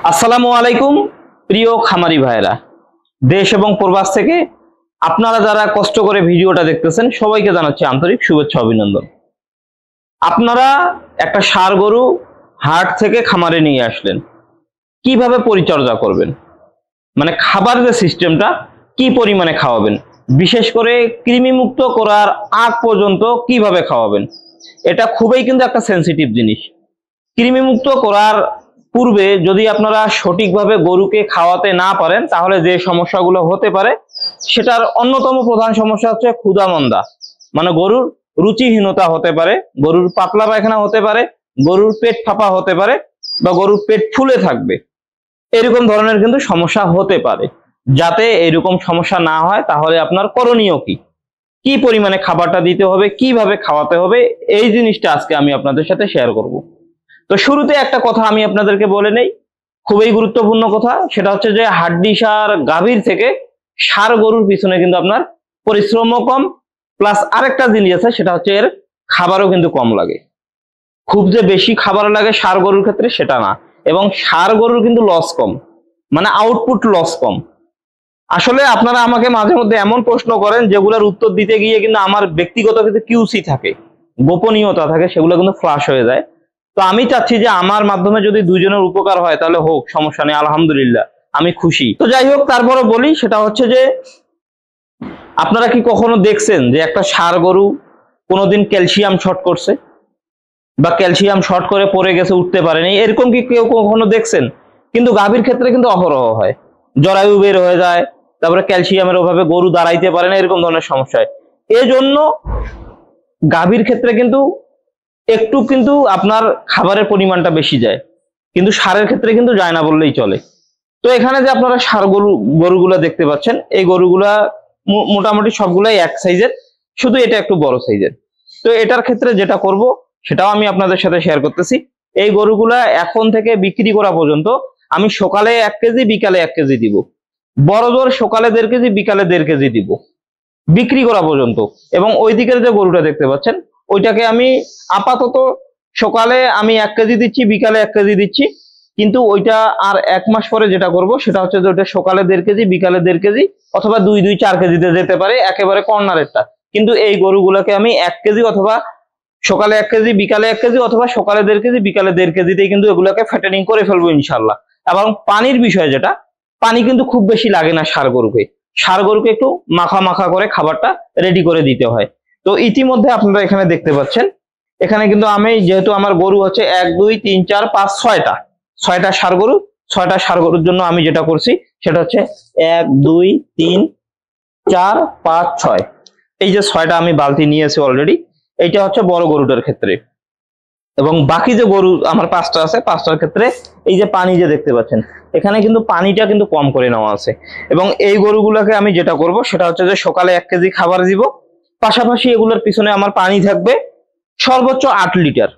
আসসালামু আলাইকুম প্রিয় খামারি ভাইরা, দেশ এবং প্রবাস থেকে আপনারা যারা কষ্ট করে ভিডিওটা দেখতেছেন সবাইকে জানাচ্ছি আন্তরিক শুভেচ্ছা অভিনন্দন। আপনারা একটা ষাঁড় গরু হাট থেকে খামারে নিয়ে আসলেন, কিভাবে পরিচর্যা করবেন, মানে খাবার যে সিস্টেমটা কি পরিমাণে খাওয়াবেন, বিশেষ করে কৃমি মুক্ত করার আগ পর্যন্ত কিভাবে খাওয়াবেন, এটা খুবই কিন্তু একটা সেন্সিটিভ জিনিস। কৃমি মুক্ত করার পূর্বে যদি আপনারা সঠিকভাবে গরুকে খাওয়াতে না পারেন তাহলে যে সমস্যাগুলো হতে পারে সেটার অন্যতম প্রধান সমস্যা হচ্ছে ক্ষুধামন্দা, মানে গরুর রুচিহীনতা হতে পারে, গরুর পাতলা পায়খানা হতে পারে, গরুর পেট ফাঁপা হতে পারে বা গরুর পেট ফুলে থাকবে, এরকম ধরনের কিন্তু সমস্যা হতে পারে। যাতে এরকম সমস্যা না হয় তাহলে আপনার করণীয় কি পরিমাণে খাবারটা দিতে হবে, কিভাবে খাওয়াতে হবে, এই জিনিসটা আজকে আমি আপনাদের সাথে শেয়ার করব। তো শুরুতে একটা কথা আমি আপনাদেরকে বলে নেই, খুবই গুরুত্বপূর্ণ কথা, সেটা হচ্ছে যে হাড্ডি সার গাভীর থেকে ষাঁড় গরুর পিছনে কিন্তু আপনার পরিশ্রমও কম, প্লাস আরেকটা জিনিস আছে সেটা হচ্ছে এর খাবারও কিন্তু কম লাগে। খুব যে বেশি খাবার লাগে ষাঁড় গরুর ক্ষেত্রে সেটা না, এবং ষাঁড় গরুর কিন্তু লস কম, মানে আউটপুট লস কম। আসলে আপনারা আমাকে মাঝে মধ্যে এমন প্রশ্ন করেন যেগুলোর উত্তর দিতে গিয়ে কিন্তু আমার ব্যক্তিগত কিন্তু কিউসি থাকে, গোপনীয়তা থাকে, সেগুলো কিন্তু ফ্লাশ হয়ে যায়। তো আমি চাচ্ছি যে আমার মাধ্যমে যদি দুজনের উপকার হয় তাহলে হোক, সমস্যা নেই, আলহামদুলিল্লাহ, আমি খুশি। তো যাই হোক, তারপরে বলি, সেটা হচ্ছে যে আপনারা কি কখনো দেখছেন যে একটা ষাঁড় গরু কোনোদিন ক্যালসিয়াম শর্ট করছে বা ক্যালসিয়াম শর্ট করে পড়ে গেছে, উঠতে পারেনি, এরকম কি কেউ কখনো দেখছেন? কিন্তু গাভীর ক্ষেত্রে কিন্তু অহরহ হয়, জরায়ু বের হয়ে যায়, তারপরে ক্যালসিয়ামের অভাবে গরু দাঁড়াইতে পারে না, এরকম ধরনের সমস্যা হয়। এজন্য গাভীর ক্ষেত্রে কিন্তু একটু কিন্তু আপনার খাবারের পরিমাণটা বেশি যায়, কিন্তু ষাঁড়ের ক্ষেত্রে কিন্তু যায় না বললেই চলে। তো এখানে যে আপনারা ষাঁড় গরুগুলা দেখতে পাচ্ছেন, এই গরুগুলা মোটামুটি সবগুলাই এক সাইজের, শুধু এটা একটু বড় সাইজের। তো এটার ক্ষেত্রে যেটা করব সেটাও আমি আপনাদের সাথে শেয়ার করতেছি। এই গরুগুলা এখন থেকে বিক্রি করা পর্যন্ত আমি সকালে 1 কেজি, বিকালে 1 কেজি দিব, বড় জোর সকালে 1.5 কেজি, বিকালে 1.5 কেজি দিব বিক্রি করা পর্যন্ত। এবং ওই দিকের যে গরুটা দেখতে পাচ্ছেন ওইটাকে আমি আপাতত সকালে আমি 1 কেজি দিচ্ছি, বিকালে 1 কেজি দিচ্ছি, কিন্তু ওইটা আর 1 মাস পরে যেটা করব সেটা হচ্ছে যে ওইটা সকালে 1.5 কেজি, বিকালে 1.5 কেজি, অথবা 2-4 কেজিতে যেতে পারে, একেবারে কর্নারেরটা। কিন্তু এই গরুগুলোকে আমি 1 কেজি অথবা সকালে 1 কেজি, বিকালে 1 কেজি, অথবা সকালে 1.5 কেজি, বিকালে 1.5 কেজিতেই কিন্তু এগুলোকে ফ্যাটেনিং করে ফেলবো ইনশাল্লাহ। এবং পানির বিষয় যেটা, পানি কিন্তু খুব বেশি লাগে না ষাঁড় গরুকে, ষাঁড় গরুকে একটু মাখা মাখা করে খাবারটা রেডি করে দিতে হয়। তো ইতিমধ্যে আপনারা এখানে দেখতে পাচ্ছেন, এখানে কিন্তু আমি যেহেতু আমার গরু হচ্ছে 1, 2, 3, 4, 5, 6টা ষাঁড় গরু, 6টা ষাঁড় গরুর জন্য আমি যেটা করছি সেটা হচ্ছে 1, 2, 3, 4, 5, 6, এই যে 6টা আমি বালতি নিয়েছি অলরেডি, এইটা হচ্ছে বড় গরুটার ক্ষেত্রে। এবং বাকি যে গরু আমার 5টা আছে, 5টার ক্ষেত্রে এই যে পানি যে দেখতে পাচ্ছেন, এখানে কিন্তু পানিটা কিন্তু কম করে নেওয়া আছে। এবং এই গরুগুলোকে আমি যেটা করব সেটা হচ্ছে যে সকালে 1 কেজি খাবার দিব, পাশাপাশি এগুলোর পিছনে আমার পানি থাকবে সর্বোচ্চ 8 লিটার,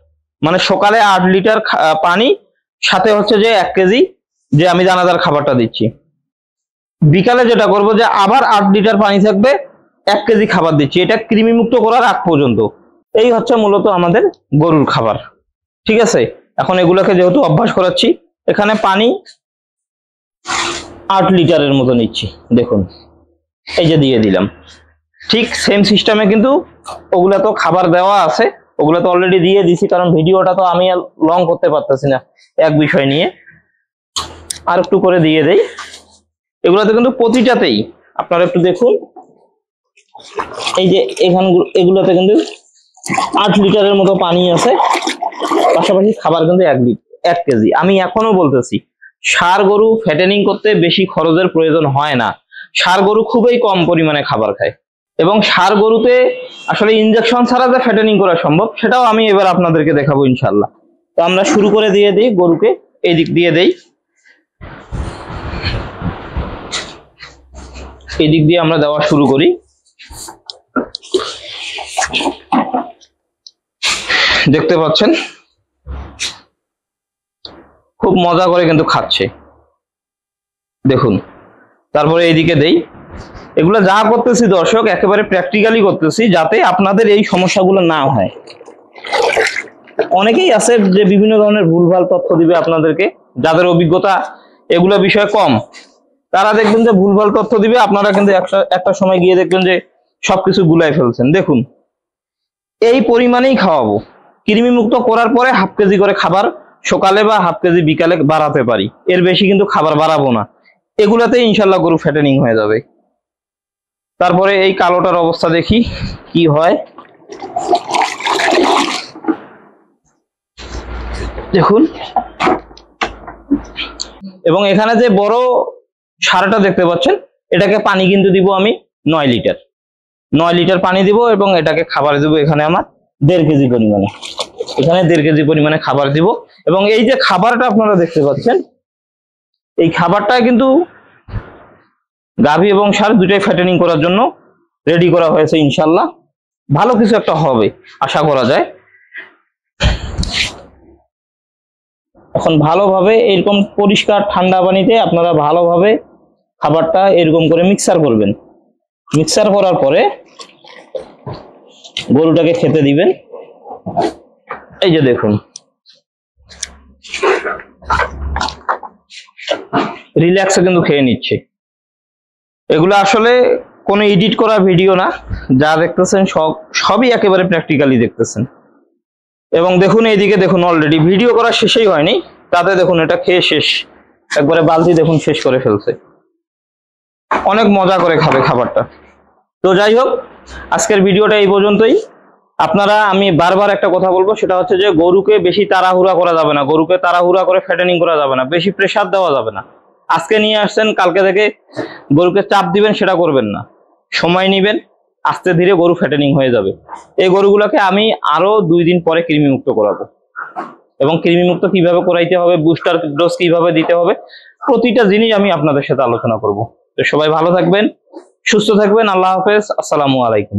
মানে সকালে 8 লিটার পানি, সাথে হচ্ছে যে 1 কেজি যে আমি দানাদার খাবারটা দিচ্ছি। বিকালে যেটা করব যে আবার 8 লিটার পানি থাকবে, 1 কেজি খাবার দিচ্ছি, এটা কৃমি মুক্ত করার আগ পর্যন্ত। এই হচ্ছে মূলত আমাদের গরুর খাবার, ঠিক আছে? এখন এগুলোকে যেহেতু অভ্যাস করাচ্ছি, এখানে পানি 8 লিটারের মতো নিচ্ছি, দেখুন এই যে দিয়ে দিলাম। ঠিক সেম সিস্টেমে কিন্তু ওগুলা তো খাবার দেওয়া আছে, ওগুলো তো অলরেডি দিয়ে দিছি, কারণ ভিডিওটা তো আমি লং করতে পারতেছি না এক বিষয় নিয়ে, আর একটু করে দিয়ে দেই। এগুলাতে কিন্তু প্রতিটাতেই আপনারা একটু দেখুন, এই যে এগুলোতে কিন্তু 8 লিটারের মতো পানি আছে, পাশাপাশি খাবার কিন্তু 1 কেজি। আমি এখনো বলতেছি, ষাঁড় গরু ফ্যাটেনিং করতে বেশি খরচের প্রয়োজন হয় না, ষাঁড় গরু খুবই কম পরিমাণে খাবার খায়। এবং ষাঁড় গরুতে আসলে ইনজেকশন ছাড়া যে ফ্যাটেনিং করা সম্ভব সেটাও আমি এবার আপনাদেরকে দেখাবো ইনশাল্লাহ। তো আমরা শুরু করে দিয়ে দিই, গরুকে এই দিক দিয়ে দেই, এই দিক দিয়ে আমরা দেওয়া শুরু করি। দেখতে পাচ্ছেন খুব মজা করে কিন্তু খাচ্ছে, দেখুন। তারপরে এইদিকে দেই। এগুলো যা করতেছি দর্শক একেবারে প্র্যাকটিক্যালি করতেছি, যাতে আপনাদের এই সমস্যাগুলো না হয়। অনেকেই আছে যে বিভিন্ন ধরনের ভুলভাল তথ্য দিবে আপনাদেরকে, যাদের অভিজ্ঞতা এগুলো বিষয়ে কম, তারা দেখবেন যে ভুলভাল তথ্য দিবে, আপনারা কিন্তু একটা সময় গিয়ে দেখবেন যে সবকিছু গুলাই ফেলছেন। দেখুন, এই পরিমাণেই খাওয়াবো। কৃমি মুক্ত করার পরে হাফ কেজি করে খাবার সকালে বা হাফ কেজি বিকালে বাড়াতে পারি, এর বেশি কিন্তু খাবার বাড়াবো না। এগুলাতে ইনশাল্লাহ গরু ফ্যাটেনিং হয়ে যাবে। তারপরে এই কালোটার অবস্থা দেখি কি হয়। দেখুন, এবং এখানে যে বড় সারটা দেখতে পাচ্ছেন, এটাকে পানি কিন্তু দিব আমি 9 লিটার। 9 লিটার পানি দিব এবং এটাকে খাবার দিব এখানে আমার 1.5 কেজি পরিমাণে। এখানে 1.5 কেজি পরিমাণে খাবার দিব। এবং এই যে খাবারটা আপনারা দেখতে পাচ্ছেন, এই খাবারটা কিন্তু গাভী এবং ষাঁড় দুটাই ফ্যাটেনিং করার জন্য রেডি করা হয়েছে। ইনশাল্লাহ ভালো কিছু একটা হবে আশা করা যায়। এখন ভালোভাবে এরকম পরিষ্কার ঠান্ডা পানিতে আপনারা ভালোভাবে খাবারটা এরকম করে মিক্সার করবেন। মিক্সার করার পরে গরুটাকে খেতে দিবেন। এই যে দেখুন, রিল্যাক্সে কিন্তু খেয়ে নিচ্ছে। এগুলো আসলে কোনো এডিট করা ভিডিও না, যা দেখতেছেন সবই একেবারে প্র্যাকটিক্যালি দেখতেছেন। এবং দেখুন এইদিকে দেখুন, অলরেডি ভিডিও করা শেষই হয়নি, তাতে দেখুন এটা খেয়ে শেষ, একবারে বালতি দেখুন শেষ করে ফেলছে। অনেক মজা করে খাবে খাবারটা। তো যাই হোক, আজকের ভিডিওটা এই পর্যন্তই। আপনারা, আমি বারবার একটা কথা বলবো, সেটা হচ্ছে যে গরুকে বেশি তাড়াহুড়া করা যাবে না, গরুকে তাড়াহুড়া করে ফ্যাটেনিং করা যাবে না, বেশি প্রেসার দেওয়া যাবে না। আজকে নিয়ে আসছেন, কালকে থেকে গরুকে চাপ দিবেন সেটা করবেন না। সময় নিবেন, আস্তে ধীরে গরু ফ্যাটেনিং হয়ে যাবে। এই গরুগুলোকে আমি আরো 2 দিন পরে কৃমিমুক্ত করাবো, এবং কৃমিমুক্ত কিভাবে করাইতে হবে, বুস্টার ডোজ কিভাবে দিতে হবে, প্রতিটা জিনিস আমি আপনাদের সাথে আলোচনা করব। তো সবাই ভালো থাকবেন, সুস্থ থাকবেন। আল্লাহ হাফেজ, আসসালামু আলাইকুম।